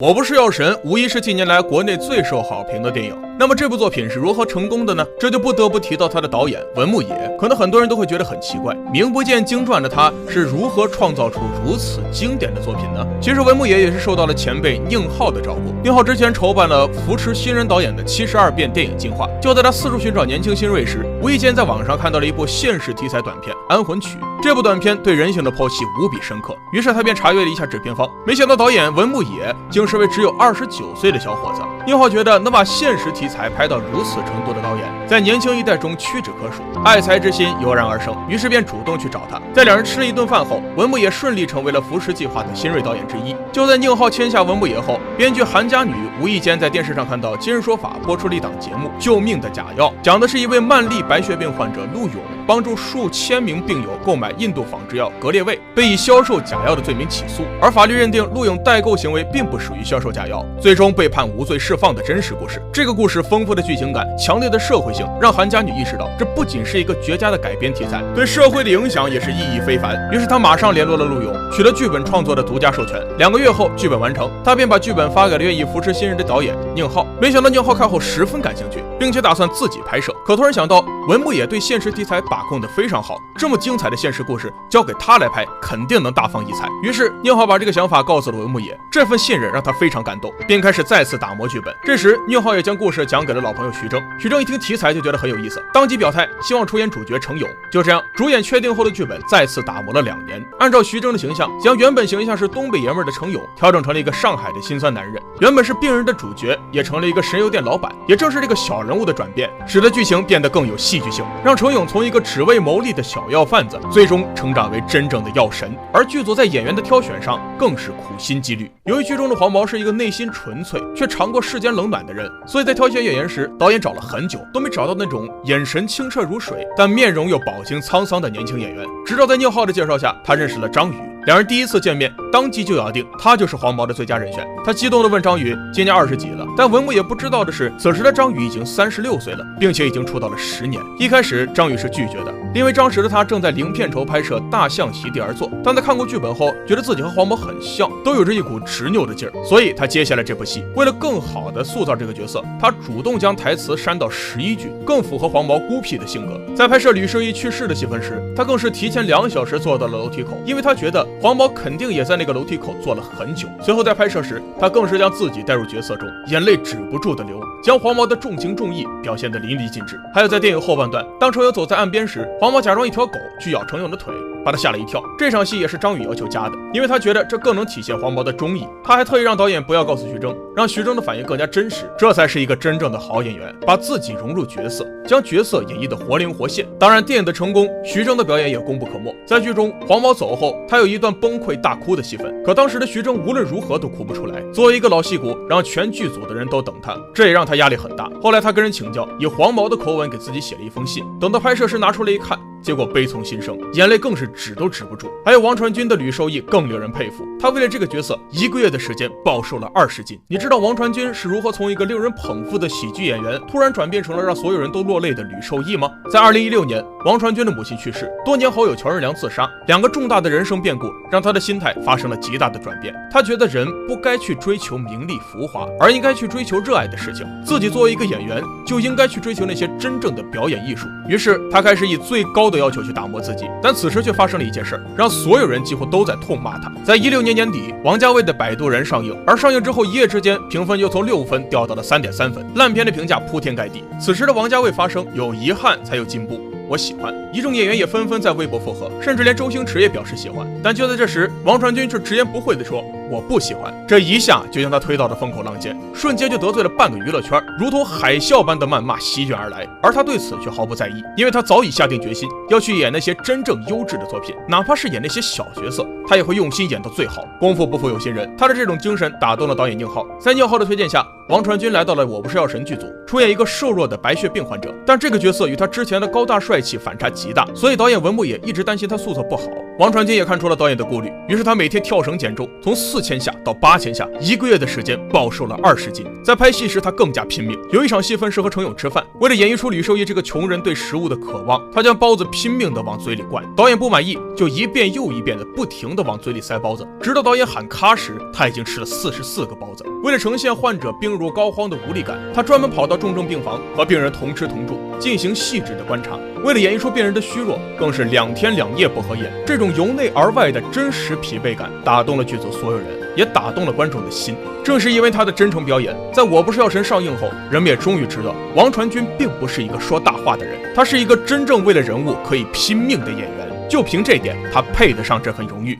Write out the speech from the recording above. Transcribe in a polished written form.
我不是药神无疑是近年来国内最受好评的电影。那么这部作品是如何成功的呢？这就不得不提到他的导演文牧野。可能很多人都会觉得很奇怪，名不见经传的他是如何创造出如此经典的作品呢？其实文牧野也是受到了前辈宁浩的照顾。宁浩之前筹办了扶持新人导演的72遍电影计划，就在他四处寻找年轻新锐时，无意间在网上看到了一部现实题材短片《安魂曲》。这部短片对人性的剖析无比深刻，于是他便查阅了一下制片方，没想到导演文牧野竟是位只有29岁的小伙子。宁浩觉得能把现实题材拍到如此程度的导演，在年轻一代中屈指可数，爱才之心油然而生，于是便主动去找他。在两人吃了一顿饭后，文牧野顺利成为了扶持计划的新锐导演之一。就在宁浩签下文牧野后，编剧韩家女无意间在电视上看到《今日说法》播出了一档节目《救命的假药》，讲的是一位慢粒白血病患者陆勇帮助数千名病友购买印度仿制药格列卫，被以销售假药的罪名起诉，而法律认定陆勇代购行为并不属于销售假药，最终被判无罪释放的真实故事。这个故事丰富的剧情感、强烈的社会性，让韩家女意识到这不仅是一个绝佳的改编题材，对社会的影响也是意义非凡。于是她马上联络了陆勇，取得剧本创作的独家授权。2个月后，剧本完成，她便把剧本发给了愿意扶持新人的导演宁浩。没想到宁浩看后十分感兴趣，并且打算自己拍摄。可突然想到文牧野对现实题材把控得非常好，这么精彩的现实故事交给他来拍，肯定能大放异彩。于是宁浩把这个想法告诉了文牧野，这份信任让他非常感动，便开始再次打磨剧本。这时宁浩也将故事讲给了老朋友徐峥。徐峥一听题材就觉得很有意思，当即表态希望出演主角程勇。就这样，主演确定后的剧本再次打磨了2年，按照徐峥的形象，将原本形象是东北爷们的程勇调整成了一个上海的辛酸男人。原本是病人的主角也成了一个神油店老板。也正是这个小人物的转变，使得剧情变得更有戏剧性，让程勇从一个只为牟利的小药贩子，最终成长为真正的药神。而剧组在演员的挑选上更是苦心积虑。由于剧中的黄毛是一个内心纯粹却尝过世间冷暖的人，所以在挑选演员时，导演找了很久都没找到那种眼神清澈如水但面容又饱经沧桑的年轻演员。直到在宁浩的介绍下，他认识了张宇。两人第一次见面，当即就咬定他就是黄毛的最佳人选。他激动地问张宇今年20几了，但文牧野不知道的是，此时的张宇已经36岁了，并且已经出道了10年。一开始张宇是拒绝的，因为当时的他正在零片酬拍摄《大象席地而坐》，但在看过剧本后，觉得自己和黄毛很像，都有着一股执拗的劲儿，所以他接下来这部戏。为了更好地塑造这个角色，他主动将台词删到11句，更符合黄毛孤僻的性格。在拍摄吕受益去世的戏份时，他更是提前2小时坐到了楼梯口，因为他觉得黄毛肯定也在那个楼梯口坐了很久。随后在拍摄时，他更是将自己带入角色中，眼泪止不住的流，将黄毛的重情重义表现得淋漓尽致。还有在电影后半段，当程勇走在岸边时，黄毛假装一条狗去咬程勇的腿，把他吓了一跳。这场戏也是张宇要求加的，因为他觉得这更能体现黄毛的忠义。他还特意让导演不要告诉徐峥，让徐峥的反应更加真实，这才是一个真正的好演员，把自己融入角色，将角色演绎得活灵活现。当然电影的成功，徐峥的表演也功不可没。在剧中黄毛走后，他有一段崩溃大哭的戏份，可当时的徐峥无论如何都哭不出来。作为一个老戏骨，让全剧组的人都等他，这也让他压力很大。后来他跟人请教，以黄毛的口吻给自己写了一封信，等到拍摄时拿出来一看，结果悲从心生，眼泪更是止都止不住。还有王传君的吕受益更令人佩服，他为了这个角色1个月的时间暴瘦了20斤。你知道王传君是如何从一个令人捧腹的喜剧演员突然转变成了让所有人都落泪的吕受益吗？在2016年，王传君的母亲去世，多年好友乔任梁自杀，2个重大的人生变故让他的心态发生了极大的转变。他觉得人不该去追求名利浮华，而应该去追求热爱的事情。自己作为一个演员，就应该去追求那些真正的表演艺术。于是他开始以最高的要求去打磨自己，但此时却发生了一件事，让所有人几乎都在痛骂他。在16年年底，王家卫的《摆渡人》上映，而上映之后一夜之间，评分又从6分掉到了3.3分，烂片的评价铺天盖地。此时的王家卫发声，有遗憾才有进步，我喜欢。一众演员也纷纷在微博附和，甚至连周星驰也表示喜欢。但就在这时，王传君却直言不讳地说我不喜欢。这一下就将他推到了风口浪尖，瞬间就得罪了半个娱乐圈，如同海啸般的谩骂席卷而来。而他对此却毫不在意，因为他早已下定决心要去演那些真正优质的作品，哪怕是演那些小角色，他也会用心演到最好。功夫不负有心人，他的这种精神打动了导演宁浩。在宁浩的推荐下，王传君来到了《我不是药神》剧组，出演一个瘦弱的白血病患者，但这个角色与他之前的高大帅气反差极大，所以导演文牧野一直担心他塑造不好。王传君也看出了导演的顾虑，于是他每天跳绳减重，从4000下到8000下，1个月的时间暴瘦了20斤。在拍戏时，他更加拼命。有一场戏份是和程勇吃饭，为了演绎出吕受益这个穷人对食物的渴望，他将包子拼命地往嘴里灌。导演不满意，就一遍又一遍地不停地往嘴里塞包子，直到导演喊咔时，他已经吃了44个包子。为了呈现患者病入膏肓的无力感，他专门跑到重症病房和病人同吃同住，进行细致的观察。为了演绎出病人的虚弱，更是2天2夜不合眼。这种由内而外的真实疲惫感打动了剧组所有人，也打动了观众的心。正是因为他的真诚表演，在《我不是药神》上映后，人们也终于知道王传君并不是一个说大话的人，他是一个真正为了人物可以拼命的演员。就凭这点，他配得上这份荣誉。